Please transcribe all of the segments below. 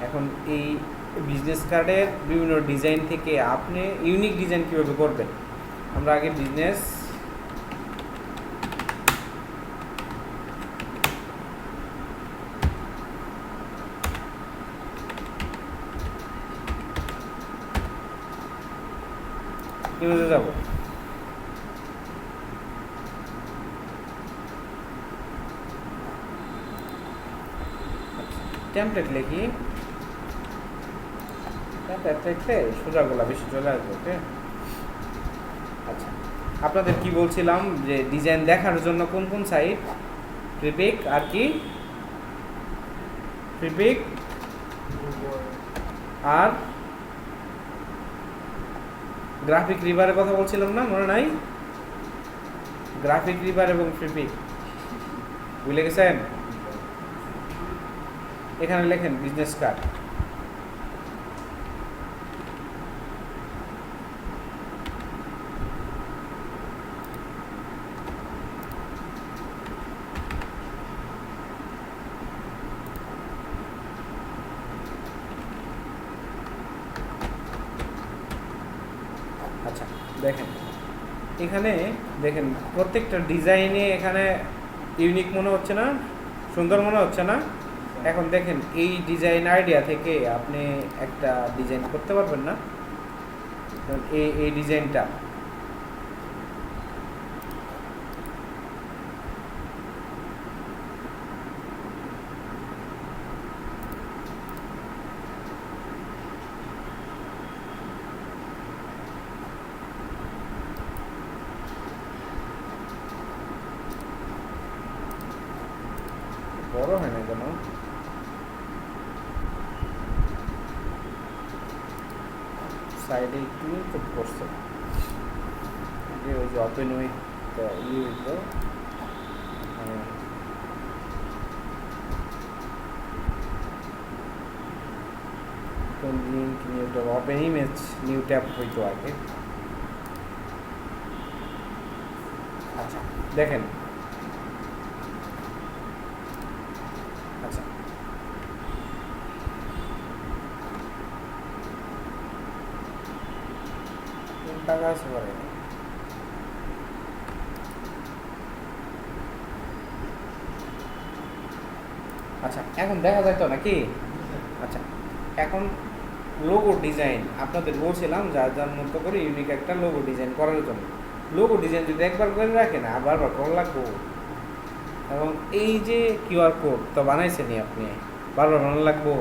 এখন এই বিজনেস কার্ডের বিভিন্ন ডিজাইন থেকে আপনি ইউনিক ডিজাইন কীভাবে করবেন, আমরা আগে বিজনেস ইমেজে যাব। টেমপ্লেট লিখি, টেমপ্লেট লিখলে সোজাগুলা বেশি চলে আসবে। ওকে, আচ্ছা আপনাদের কি বলছিলাম যে ডিজাইন দেখার জন্য কোন কোন সাইট, প্রিপিক আর কি, প্রিপিক আর গ্রাফিক রিভারের কথা বলছিলাম না, মনে নাই? গ্রাফিক রিভার এবং প্রিপিক বুঝলে গেছেন? এখানে লেখেন বিজনেস কার্ড। আচ্ছা দেখেন, এখানে দেখেন প্রত্যেকটা ডিজাইনে এখানে ইউনিক মনে হচ্ছে না, সুন্দর মনে হচ্ছে না? এখন দেখেন এই ডিজাইন আইডিয়া থেকে আপনি একটা ডিজাইন করতে পারবেন না? এই ডিজাইনটা বড় হয় না কেন? সাইডে একটু চোখ করছে যে ওই যে ওপেন উইথ ইয়ে তো link new tab, open image new tab হইতো আগে। আচ্ছা দেখেন, আচ্ছা টাকা আছে পরে। আচ্ছা এখন দেখা যায় তো নাকি? আচ্ছা এখন লোগো ডিজাইন আপনাদের বলছিলাম যার যার মতো করে ইউনিক একটা লোগো ডিজাইন করার জন্য। লোগো ডিজাইন যদি একবার করে রাখেন আবার করা লাগবো। এবং এই যে কিউআর কোড তো বানাইছেনই আপনি, বারবার বানানো লাগবো।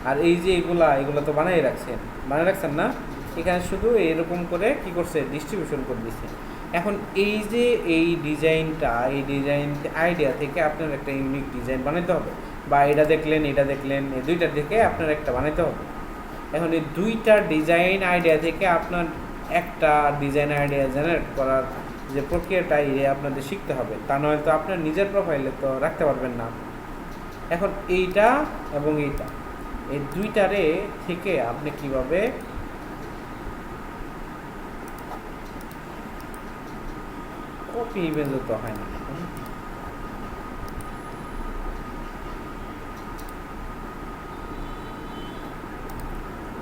আর এই যে এগুলো তো বানাই রাখছেন না? এখানে শুধু এরকম করে কি করছে, ডিস্ট্রিবিউশন করে দিচ্ছে। এখন এই যে এই ডিজাইনটা, এই ডিজাইন আইডিয়া থেকে আপনার একটা ইউনিক ডিজাইন বানাইতে হবে, বা এটা দেখলেন এই দুইটা থেকে আপনার একটা বানাইতে হবে। এখন এই দুইটা ডিজাইন আইডিয়া থেকে আপনার একটা ডিজাইন আইডিয়া জেনারেট করার যে প্রক্রিয়াটা আপনাদের শিখতে হবে, তা নয় তো আপনার নিজের প্রোফাইলে তো রাখতে পারবেন না। এখন এইটা এবং এইটা, এই দুইটারে থেকে আপনি কিভাবে কপি ইমেজও তো হয় না,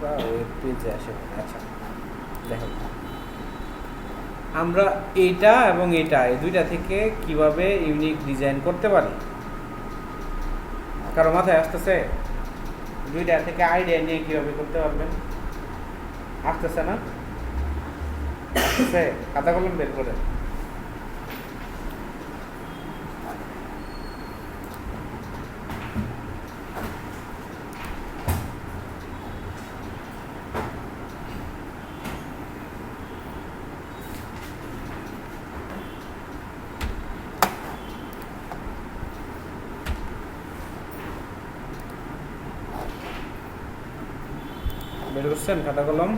ওয়েব পেজে আসে। আচ্ছা দেখো, আমরা এইটা এবং এইটা, এই দুইটা থেকে কিভাবে ইউনিক ডিজাইন করতে পারি, কারো মাথায় আসতেছে? দুইটা থেকে আইডিয়া নিয়ে কিভাবে করতে পারবেন? আসতেছে না? আসতেছে? খাতা কলম বের করে বের করছেন খাতা কলম?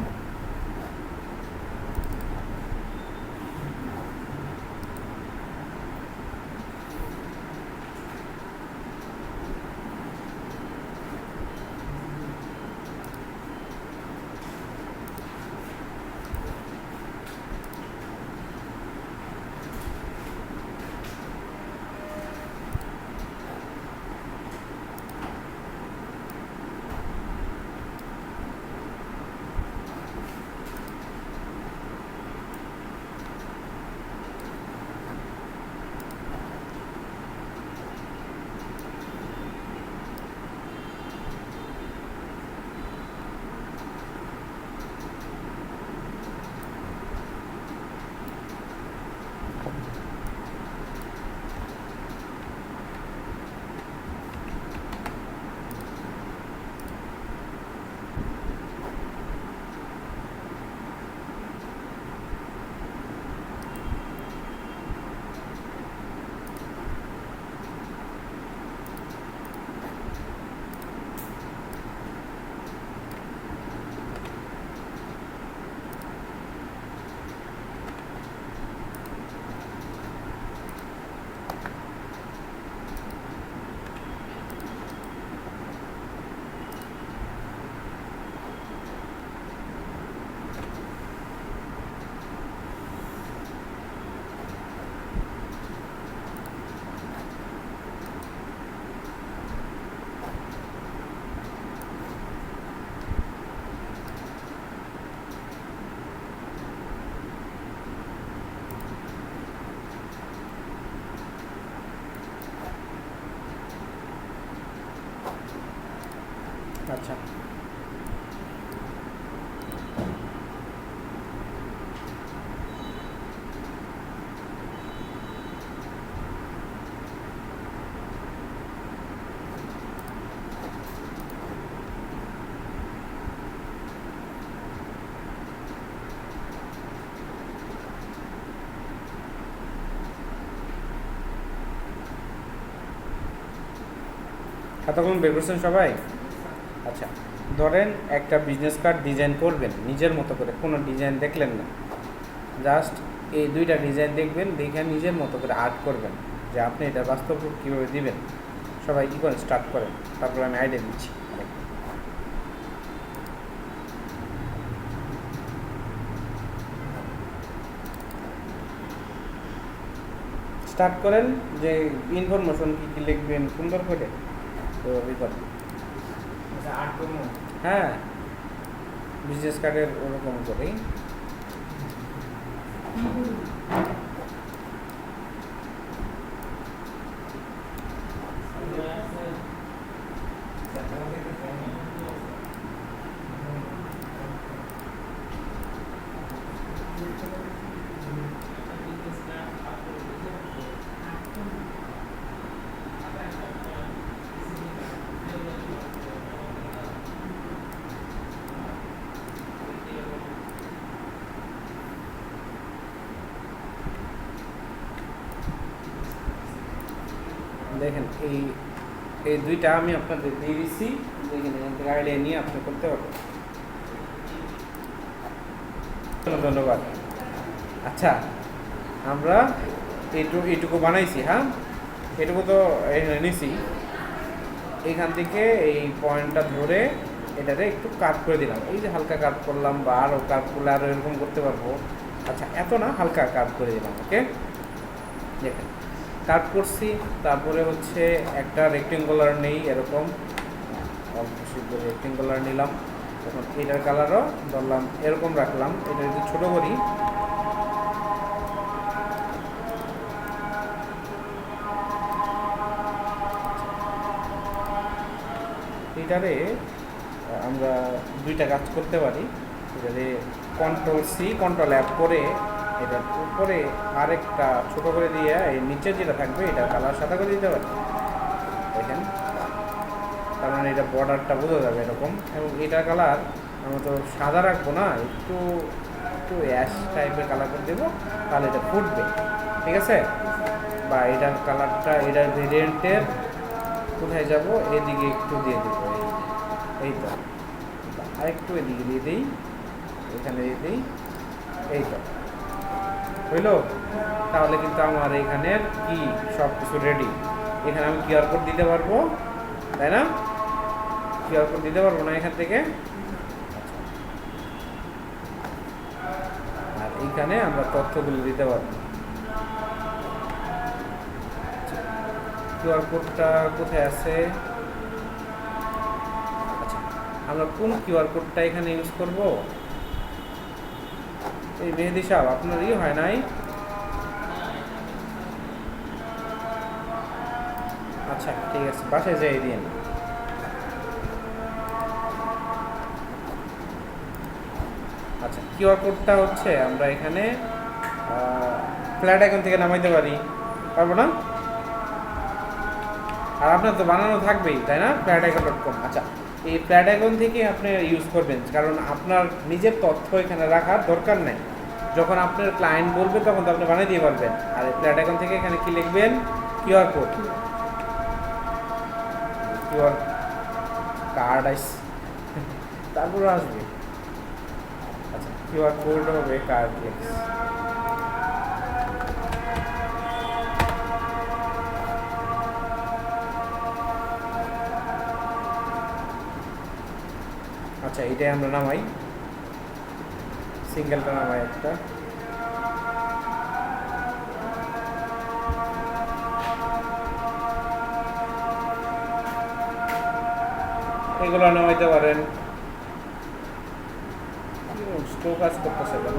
আচ্ছা, খাতাগুলো বের করছেন সবাই? আচ্ছা, ধরেন একটা বিজনেস কার্ড ডিজাইন করবেন নিজের মতো করে, কোনো ডিজাইন দেখলেন না, জাস্ট এই দুইটা ডিজাইন দেখবেন, দেখে নিজের মতো করে আর্ট করবেন যে আপনি এটা বাস্তব রূপ কীভাবে দিবেন। সবাই কী করেন, স্টার্ট করেন, তারপর আমি আইডিয়া দিচ্ছি। স্টার্ট করেন যে ইনফরমেশন কী কী লিখবেন সুন্দর করে, তো করেন। হ্যাঁ, বিজনেস কার্ডের ওরকম করেই। দেখেন এই এই দুইটা আমি আপনাদের দিয়ে দিচ্ছি, দেখেন এখান থেকে আইডিয়া নিয়ে আপনি করতে পারবেন। ধন্যবাদ। আচ্ছা, আমরা এইটুকু বানাইছি। হ্যাঁ, এটুকু তো নিছি, এইখান থেকে এই পয়েন্টটা ধরে এটাতে একটু কাট করে দিলাম, এই যে হালকা কাট করলাম, বা আরও কাট করলে আরও এরকম করতে পারবো। আচ্ছা, এত না, হালকা কাট করে দিলাম। ওকে, দেখেন কাট করছি। তারপরে হচ্ছে একটা রেক্টেঙ্গুলার নেই, এরকম অল্প রেক্টেঙ্গুলার নিলাম। তখন এটার কালারও ধরলাম এরকম রাখলাম, এটা যদি ছোটো করি, এটারে আমরা দুইটা কাজ করতে পারি। এটারে কন্ট্রোল সি কন্ট্রোল অ্যাপ করে এটার উপরে আরেকটা ছোটো করে দিয়ে এই নিচে যেটা থাকবে এটা কালার সাদা করে দিতে পারি। দেখেন, তার মানে এটা বর্ডারটা বোঝা যাবে এরকম। এবং এটার কালার আমরা তো সাদা রাখবো না, একটু একটু অ্যাশ টাইপের কালার করে দেবো, তাহলে এটা ফুটবে। ঠিক আছে? বা এটার কালারটা এটার ভেরিয়েন্টের কোথায় যাব, এদিকে একটু দিয়ে দেবো, এই তো আরেকটু এদিকে দিয়ে দিই, এখানে দিয়ে দিই, এই তো হইল। তাহলে কিন্তু আমার এখানের কি সব কিছু রেডি। এখানে আমি কিউআর কোড দিতে পারবো, তাই না? কিউআর কোড দিতে পারবো না এখান থেকে। আর এইখানে আমরা তথ্যগুলো দিতে পারবো। কিউআর কোডটা কোথায় আছে? আচ্ছা, আমরা কোন কিউআর কোডটা এখানে ইউজ করব? এই মেহেদি সাহেব, আপনার হয় নাই? আচ্ছা, ঠিক আছে, বাসায় যাই দিন। আচ্ছা, কিউআর কোডটা হচ্ছে আমরা এখানে ফ্ল্যাট আইকন থেকে নামাইতে পারবো না? আর আপনার তো বানানো থাকবেই, তাই না? flaticon.com। আচ্ছা, এই ফ্ল্যাট আইকন থেকে আপনি ইউজ করবেন, কারণ আপনার নিজের তথ্য এখানে রাখার দরকার নেই। যখন আপনার ক্লায়েন্ট বলবে তখন তো আপনি বানিয়ে দিয়ে পারবেন। আর এই ফ্ল্যাট আইকন থেকে এখানে কি লিখবেন? QR code. কিউআর কার্ড তারপরে আসবে। আচ্ছা, কিউআর কোড হবে কার্ড। আচ্ছা, এটাই আমরা নামাই, সিঙ্গেলটা নামাই একটা। এগুলো নামাইতে পারেন। স্লো কাজ করতেছে কেন?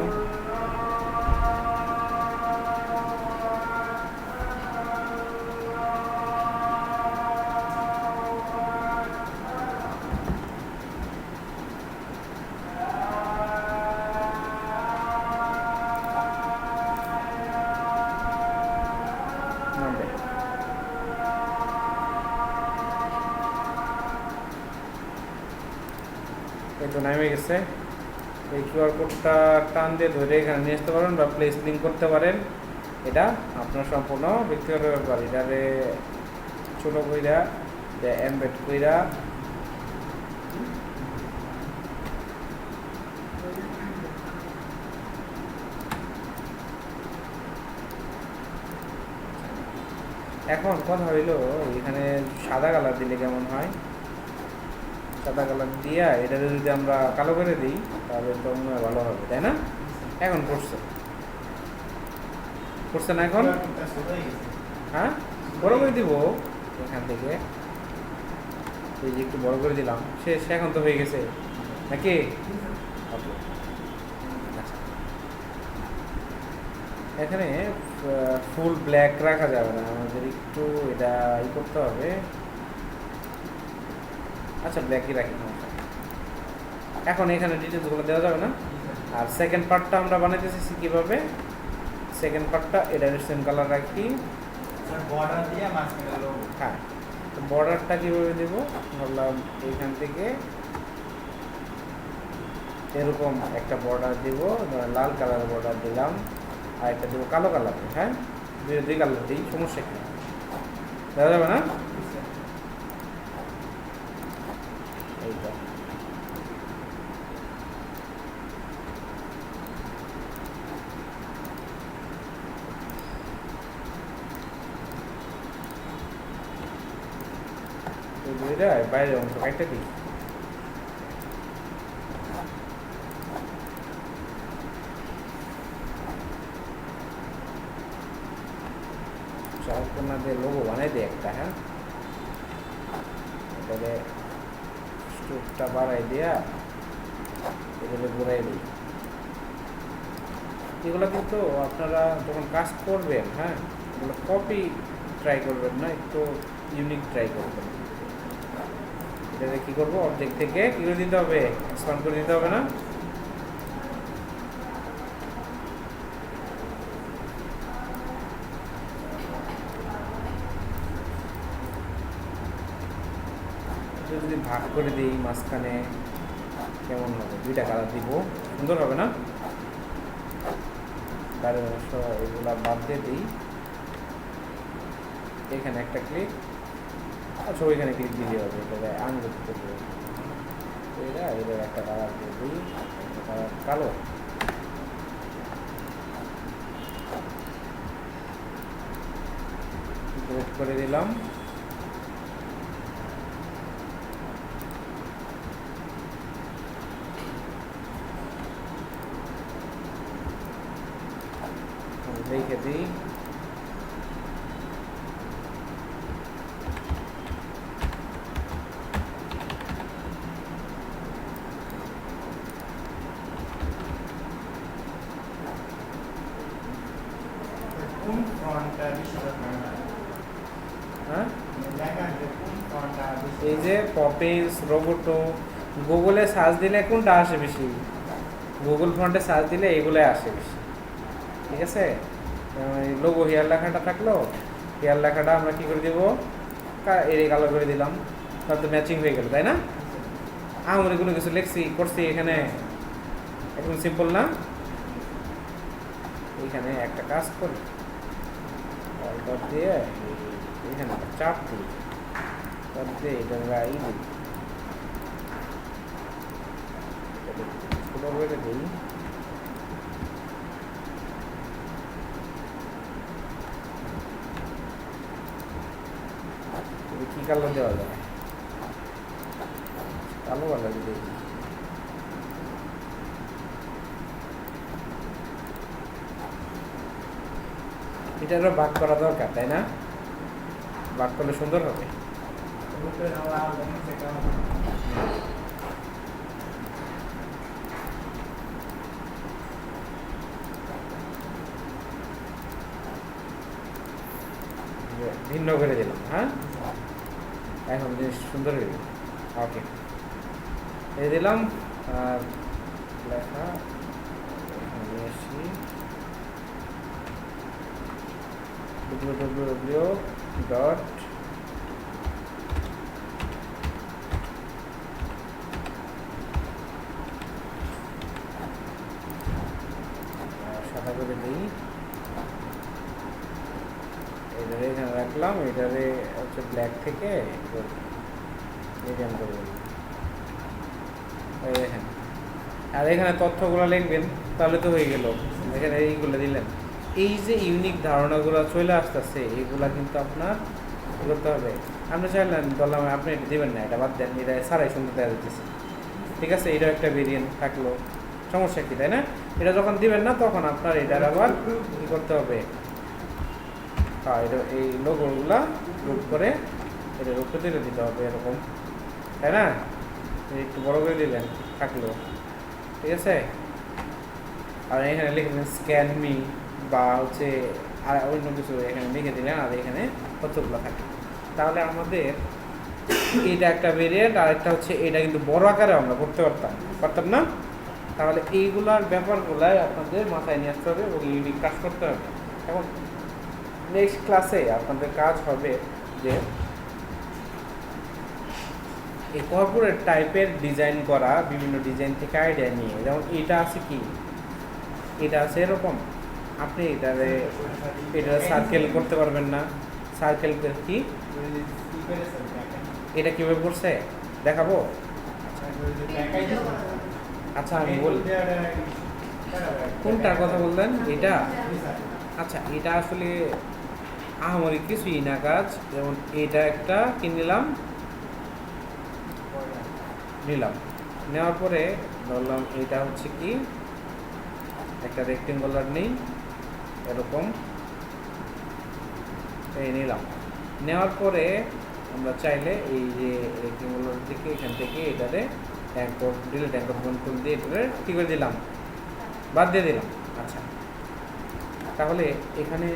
এই তো নেমে গেছে। এই কিউআর কোডটা টান দিয়ে ধরে এখানে নিয়ে আসতে পারেন বা প্লেস লিঙ্ক করতে পারেন। এটা আপনার সম্পূর্ণ ব্যক্তিগত ব্যাপার। এটারে ছোটো কইরা এমবেড কইরা এখন কথা হইলো এখানে সাদা কালার দিলে কেমন হয়। সাদা কালার দিয়া এটা যদি আমরা কালো করে দিই তাহলে তো মনে হয় ভালো হবে, তাই না? এখন করছে করছে না এখন? হ্যাঁ, বড় করে দিব এখান থেকে, এই যে একটু বড় করে দিলাম, শেষ। এখন তো হয়ে গেছে নাকি? ওকে, আচ্ছা। এখানে ফুল ব্ল্যাক রাখা যাবে না, আমাদের একটু এটা ই করতে হবে। আচ্ছা, ব্ল্যাকই রাখি, সমস্যা নেই। এখন এখানে ডিটেলসগুলো দেওয়া যাবে না। আর সেকেন্ড পার্টটা আমরা বানাইতেছি কীভাবে? সেকেন্ড পার্টটা এটা সেম কালার রাখি, বর্ডার দিয়ে মাঝখানে লোগো। হ্যাঁ, তো বর্ডারটা কীভাবে দেব? ভাবলাম এইখান থেকে এরকম একটা বর্ডার দিব, লাল কালার বর্ডার দিলাম, আর একটা দেবো কালো কালার। হ্যাঁ, দুই কালার দিই, সমস্যা কি? দেওয়া যাবে না? এইটা দুইটা বাইরের অংশ একটা দিই। চারকোনা দিয়ে লোগো বানাই দিই একটা। হ্যাঁ, এটাকে স্টোভটা বাড়াই দিয়া এগুলো ঘুরাই দিই। এগুলো কিন্তু আপনারা যখন কাজ করবেন, হ্যাঁ, এগুলো কপি ট্রাই করবেন না, একটু ইউনিক ট্রাই করবেন। এটাতে কী করবো? অবজেক্ট থেকে কী করে দিতে হবে? এক্সপান্ড করে দিতে হবে না? যদি ভাগ করে দিই মাঝখানে কেমন হবে? দুইটা কালার দিব, সুন্দর হবে না? বাইরের অংশ এগুলা বাদ দিয়ে দিই, এখানে একটা ক্লিক, আচ্ছা ওইখানে ক্লিক দিলে হবে। এটা আনগুলো করবো, এদের একটা কালার দিয়ে দিই, কালার কালো। গ্রেড করে দিলাম। লিখে দিই কোন ফন্টটা বেশি দরকার? হ্যাঁ, লেখার যে কোন ফন্টটা বেশি? এই যে পপিস, রোবোটো, গুগলে সার্চ দিলে কোনটা আসে বেশি? গুগল ফন্টে সার্চ দিলে এগুলোই আসে বেশি, ঠিক আছে? লোগো হেয়ার লেখাটা থাকলো, হেয়ার লেখাটা আমরা কী করে দিব? এর কালার করে দিলাম, তাহলে তো ম্যাচিং হয়ে গেল, তাই না? আমরা কোনো কিছু লিখছি করছি এখানে, একদম সিম্পল না? এইখানে একটা কাজ করি, অল্টার দিয়ে এখানে একটা চাপ দিই, চাপ দিয়ে এটা রাই দিই, ছোটো করে দিই। কী কালার দেওয়া যায়? কালো কালার দিই। এটারও ভাগ করা দরকার, তাই না? ভাগ করলে সুন্দর হবে। ভিন্ন করে দিলাম। হ্যাঁ, এখন জিনিস সুন্দর হয়ে গেল। ওকে, এই দিলাম। আর লেখা নিয়ে আসি www. করে দিই, এটারে এখানে রাখলাম, এটারে হচ্ছে ব্ল্যাক থেকে মিডিয়াম করে দিই। এই দেখেন, আর এখানে তথ্যগুলো লিখবেন, তাহলে তো হয়ে গেল। এখানে এইগুলো দিলেন, এই যে ইউনিক ধারণাগুলো চলে আসতেছে, এগুলা কিন্তু আপনার করতে হবে। আপনি চাইলেন বললাম আপনি এটা দেবেন না, এটা বাদ দেন, এটা সারাই সুন্দর দেওয়া দিতেছে, ঠিক আছে, এটাও একটা ভেরিয়েন্ট থাকলো, সমস্যা কি, তাই না? এটা যখন দিবেন না তখন আপনার এটার আবার কী করতে হবে, হ্যাঁ এটা এই লোগোগুলা গ্রুপ করে এটার উপরে তুলে দিতে হবে এরকম, তাই না? একটু বড় করে দিলেন, থাকলো, ঠিক আছে। আর এখানে লিখবেন স্ক্যান মি বা হচ্ছে আর অন্য কিছু এখানে লিখে দিলেন, আর এখানে কতগুলো থাকে। তাহলে আমাদের এটা একটা ভেরিয়েন্ট, আর একটা হচ্ছে এটা কিন্তু বড় আকারে আমরা করতে পারতাম না। তাহলে এইগুলার ব্যাপারগুলাই আপনাদের মাথায় নিয়ে আসতে হবে এবং ইউনিক কাজ করতে হবে। এখন নেক্সট ক্লাসে আপনাদের কাজ হবে যে এই কর্পোরেট টাইপের ডিজাইন করা, বিভিন্ন ডিজাইন থেকে আইডিয়া নিয়ে, যেমন এটা আছে কি, এটা আছে এরকম, আপনি এটারে সার্কেল করতে পারবেন না, সার্কেল কি এটা কীভাবে করছে দেখাবো। আচ্ছা আমি বলি কোনটার কথা বললেন, এটা আচ্ছা এটা আসলে আহামরি কিছুই না কাজ। যেমন এটা একটা কি নিলাম, নেওয়ার পরে ধরলাম এটা হচ্ছে কি একটা রেক্টেঙ্গুলার নেই এরকম, এই নিলাম, নেওয়ার পরে আমরা চাইলে এই যে রেক্টেঙ্গুলার থেকে এখান থেকে এটারে ট্যাঙ্কর দিলে ট্যাঙ্কর কন্ট্রোল দিয়ে এটারে কী করে দিলাম, বাদ দিয়ে দিলাম। আচ্ছা তাহলে এখানে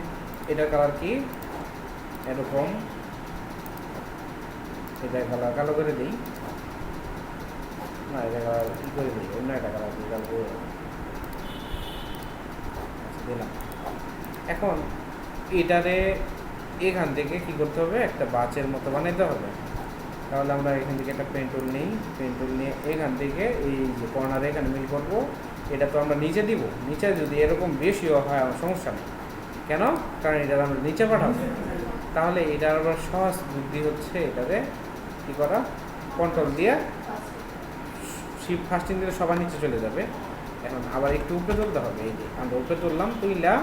এটার কালার কি এরকম, এটার কালার কালো করে দিই, না এটা কালার কী করে দিই, অন্য একটা কালার দিই, কালো করে দিলাম। এখন এটারে এখান থেকে কি করতে হবে, একটা বাচের মতো বানাইতে হবে। তাহলে আমরা এখান থেকে একটা পেন টুল নিই, পেন টুল নিয়ে এখান থেকে এই যে কর্নারে এখানে মিল করবো, এটা তো আমরা নিচে দিব, নিচে যদি এরকম বেশিও হয় আমার সমস্যা নেই, কেন, কারণ এটা আমরা নিচে পাঠাবো। তাহলে এটার আবার সহজ বুদ্ধি হচ্ছে এটাতে কী করা, কন্ট্রোল দিয়ে শিফট ফাস্টিং দিলে সবার নিচে চলে যাবে। এখন আবার একটু উপরে তুলতে হবে, এই যে আমরা উপরে তুললাম, তুইলা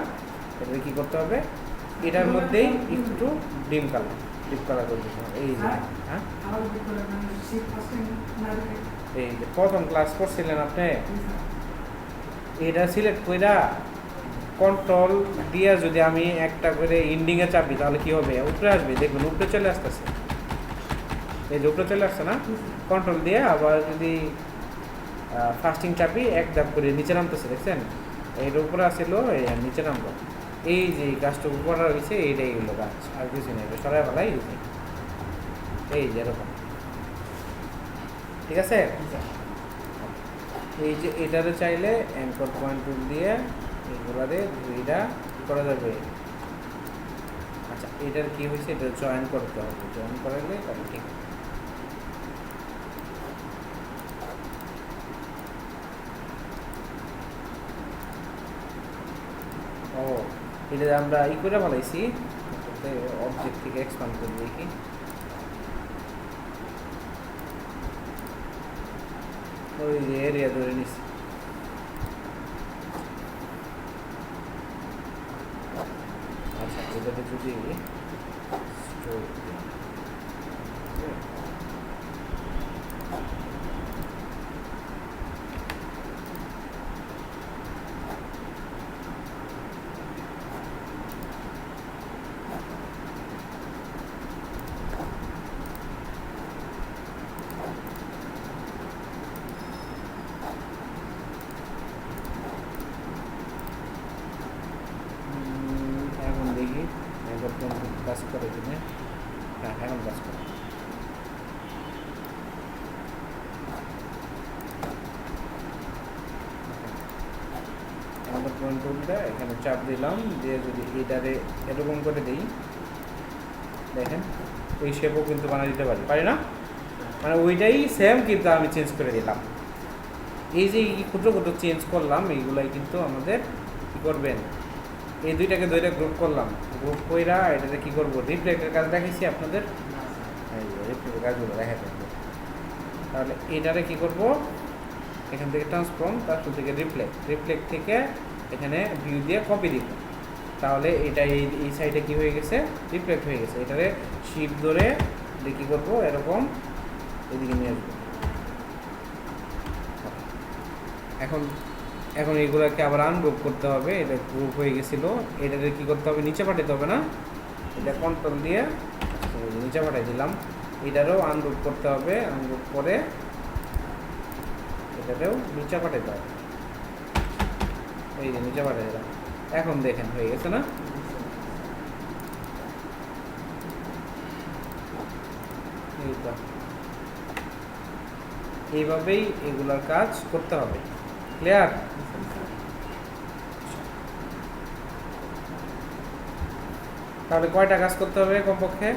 এটাকে কী করতে হবে, এটার মধ্যেই একটু ডিপ কালার করে দিতে হবে। এই যে হ্যাঁ এই যে প্রথম ক্লাস করছিলেন আপনি, এটা সিলেক্ট কইরা কন্ট্রোল দিয়ে যদি আমি একটা করে ইন্ডিংয়ে চাপি তাহলে কি হবে, উপরে আসবে, দেখবেন উপরে চলে আসতেছে, এই যে উপরে চলে আসছে না, কন্ট্রোল দিয়ে আবার যদি ফাস্টিং চাপি এক ধাপ করে নিচে নামতেছে, দেখছেন এর উপরে আসলো এই নিচে নামলো, এই যে গাছটুকু করা হয়েছে এইটাই হলো গাছ, আর কিছু নেই, সরাই ফেলাই হয়েছে, এই যে এরকম, ঠিক আছে। এই যে এটাতে চাইলে অ্যাঙ্কর পয়েন্ট টুল দিয়ে এগুলারে দুইটা করা যাবে। আচ্ছা এটার কি হয়েছে, এটা জয়েন করতে হবে, জয়েন করালে তাহলে ঠিক আছে। ও এটা আমরা ই করে ফেলাইছি, অবজেক্ট থেকে এক্সপান্ড করে দিই কি, ওই যে এরিয়া ধরে নিছি। আচ্ছা এটাতে যদি কাজ করে কিনে, হ্যাঁ এখন কাজ করে। আমাদের পয়েন্ট টুলটা এখানে চাপ দিলাম, দিয়ে যদি এটারে এরকম করে দিই, দেখেন এই শেপও কিন্তু বানিয়ে দিতে পারি না, মানে ওইটাই সেম কিন্তু আমি চেঞ্জ করে দিলাম। এই যে ক্ষুদ্র ক্ষুদ্র চেঞ্জ করলাম এইগুলাই কিন্তু আমাদের কি করবেন, এই দুইটাকে দুইটা গ্রুপ করলাম, গ্রুপ কইরা এটাতে কি করব, রিফ্লেক্টের কাজ দেখাইছি আপনাদের, এই যে রিফ্লেক্টের কাজগুলো দেখাতে হবে। তাহলে এটারে কি করব, এখান থেকে ট্রান্সফর্ম, তারপর থেকে রিফ্লেক্ট থেকে এখানে ভিউ দিয়ে কপি দিব। তাহলে এটা এই সাইডে কি হয়ে গেছে, রিফ্লেক্ট হয়ে গেছে। এটারে শিফট ধরে কি করব, এরকম এদিকে নিয়ে আসবো। এখন এখন এইগুলোকে আবার আনগ্রুপ করতে হবে, এটা গ্রুপ হয়ে গেছিল, এটাকে কি করতে হবে, নিচে পাঠাতে হবে না, এটা কন্ট্রোল দিয়ে নিচে পাঠিয়ে দিলাম। এটারও আনগ্রুপ করতে হবে, আনগ্রুপ করে এটাতেও নিচে পাঠাতে হবে, এই যে নিচে পাঠিয়ে দিলাম। এখন দেখেন হয়ে গেছে না, এই তো এইভাবেই এগুলার কাজ করতে হবে। ক্লিয়ার? তাহলে কয়টা কাজ করতে হবে কমপক্ষে?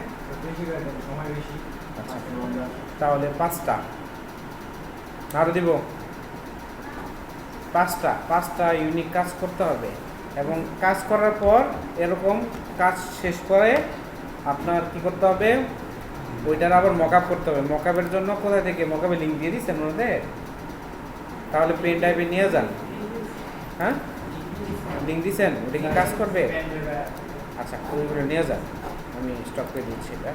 বেশি করে দেন, সময় বেশি। আচ্ছা। বন্ধ। তাহলে 5টা আরও দিব, 5টা ইউনিক কাজ করতে হবে। এবং কাজ করার পর এরকম কাজ শেষ করে আপনার কি করতে হবে, ওইটার আবার মকআপ করতে হবে। মকআপের জন্য কোথা থেকে, মকআপে লিঙ্ক দিয়ে দিচ্ছেন ওনাদের, তাহলে পেন ড্রাইভে নিয়ে যান। হ্যাঁ, লিঙ্ক দিচ্ছেন, ওটা কি কাজ করবে? আচ্ছা, ওইগুলো নিয়ে যান, আমি স্টক করে দিচ্ছি এটা।